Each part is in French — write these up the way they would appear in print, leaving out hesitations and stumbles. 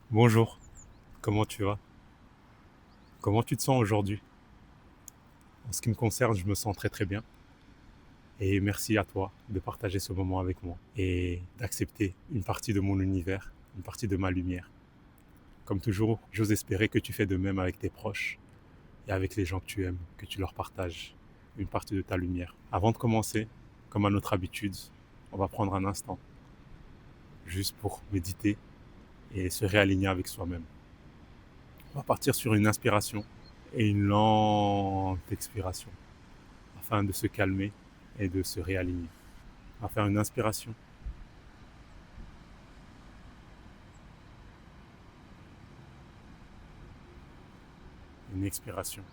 Bonjour, comment tu vas? Comment tu te sens aujourd'hui? En ce qui me concerne, je me sens très très bien. Et merci à toi de partager ce moment avec moi et d'accepter une partie de mon univers, une partie de ma lumière. Comme toujours, j'ose espérer que tu fais de même avec tes proches et avec les gens que tu aimes, que tu leur partages une partie de ta lumière. Avant de commencer, comme à notre habitude, on va prendre un instant juste pour méditer et se réaligner avec soi-même. On va partir sur une inspiration et une lente expiration afin de se calmer et de se réaligner. On va faire une inspiration, une expiration.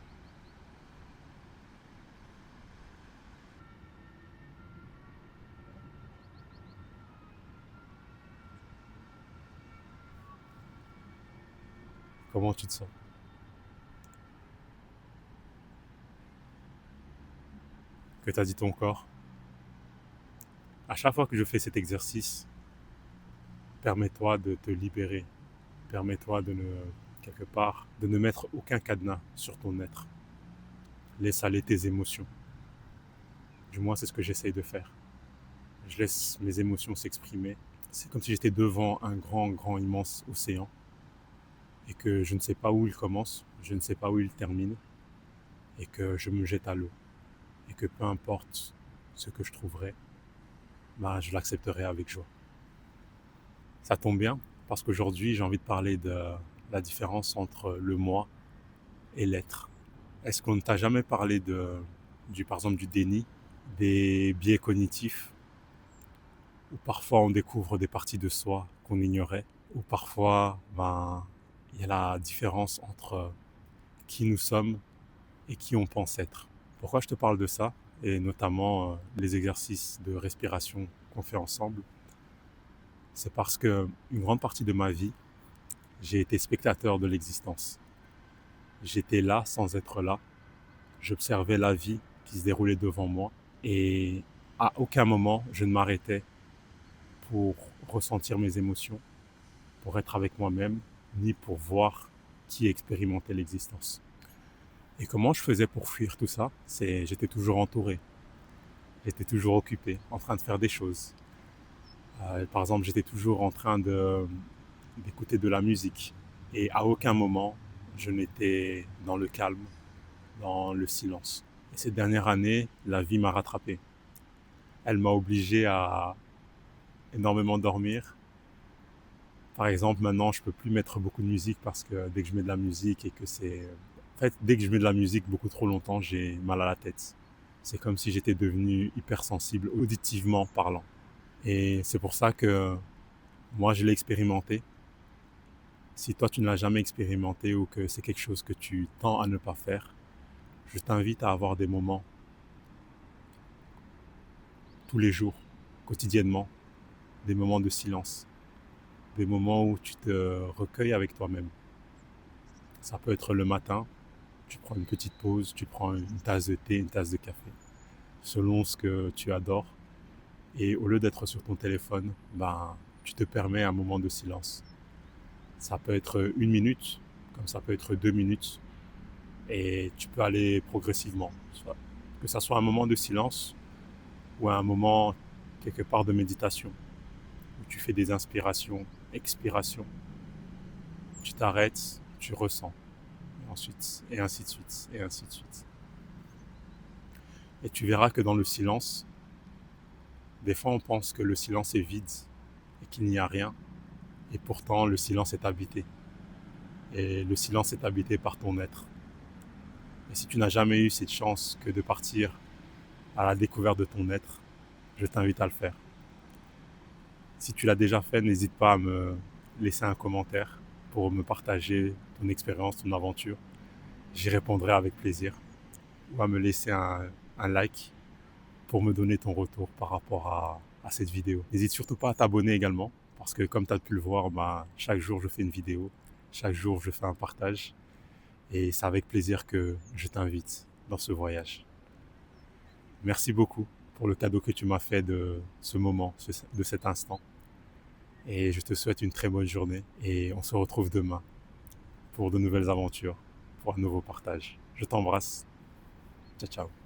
Comment tu te sens? Que t'a dit ton corps? À chaque fois que je fais cet exercice, permets-toi de te libérer. Permets-toi de ne, quelque part, de ne mettre aucun cadenas sur ton être. Laisse aller tes émotions. Du moins, c'est ce que j'essaye de faire. Je laisse mes émotions s'exprimer. C'est comme si j'étais devant un grand, grand, immense océan et que je ne sais pas où il commence, je ne sais pas où il termine et que je me jette à l'eau. Et que peu importe ce que je trouverai, bah, je l'accepterai avec joie. Ça tombe bien parce qu'aujourd'hui, j'ai envie de parler de la différence entre le moi et l'être. Est-ce qu'on ne t'a jamais parlé par exemple, du déni, des biais cognitifs, où parfois on découvre des parties de soi qu'on ignorait, ou parfois ben, il y a la différence entre qui nous sommes et qui on pense être. Pourquoi je te parle de ça, et notamment les exercices de respiration qu'on fait ensemble? C'est parce que une grande partie de ma vie, j'ai été spectateur de l'existence. J'étais là sans être là. J'observais la vie qui se déroulait devant moi et à aucun moment je ne m'arrêtais pour ressentir mes émotions, pour être avec moi-même, ni pour voir qui expérimentait l'existence. Et comment je faisais pour fuir tout ça? C'est j'étais toujours entouré, j'étais toujours occupé, en train de faire des choses. Par exemple, j'étais toujours en train d'écouter de la musique. Et à aucun moment, je n'étais dans le calme, dans le silence. Et ces dernières années, la vie m'a rattrapé. Elle m'a obligé à énormément dormir. Par exemple, maintenant, je peux plus mettre beaucoup de musique parce que dès que je mets de la musique et que c'est... En fait, dès que je mets de la musique beaucoup trop longtemps, j'ai mal à la tête. C'est comme si j'étais devenu hypersensible auditivement parlant. Et c'est pour ça que moi, je l'ai expérimenté. Si toi, tu ne l'as jamais expérimenté ou que c'est quelque chose que tu tends à ne pas faire, je t'invite à avoir des moments tous les jours, quotidiennement, des moments de silence, des moments où tu te recueilles avec toi-même. Ça peut être le matin, tu prends une petite pause, tu prends une tasse de thé, une tasse de café, selon ce que tu adores. Et au lieu d'être sur ton téléphone, ben, tu te permets un moment de silence. Ça peut être une minute, comme ça peut être 2 minutes, et tu peux aller progressivement. Que ça soit un moment de silence ou un moment quelque part de méditation, où tu fais des inspirations, expirations, tu t'arrêtes, tu ressens, et ensuite, et ainsi de suite, et ainsi de suite. Et tu verras que dans le silence, des fois on pense que le silence est vide et qu'il n'y a rien, et pourtant le silence est habité. Et le silence est habité par ton être. Et si tu n'as jamais eu cette chance que de partir à la découverte de ton être, je t'invite à le faire. Si tu l'as déjà fait, n'hésite pas à me laisser un commentaire pour me partager ton expérience, ton aventure. J'y répondrai avec plaisir. Ou à me laisser un like pour me donner ton retour par rapport à cette vidéo. N'hésite surtout pas à t'abonner également, parce que comme tu as pu le voir, bah, chaque jour je fais une vidéo, chaque jour je fais un partage, et c'est avec plaisir que je t'invite dans ce voyage. Merci beaucoup pour le cadeau que tu m'as fait de ce moment, de cet instant. Et je te souhaite une très bonne journée et on se retrouve demain pour de nouvelles aventures, pour un nouveau partage. Je t'embrasse. Ciao, ciao.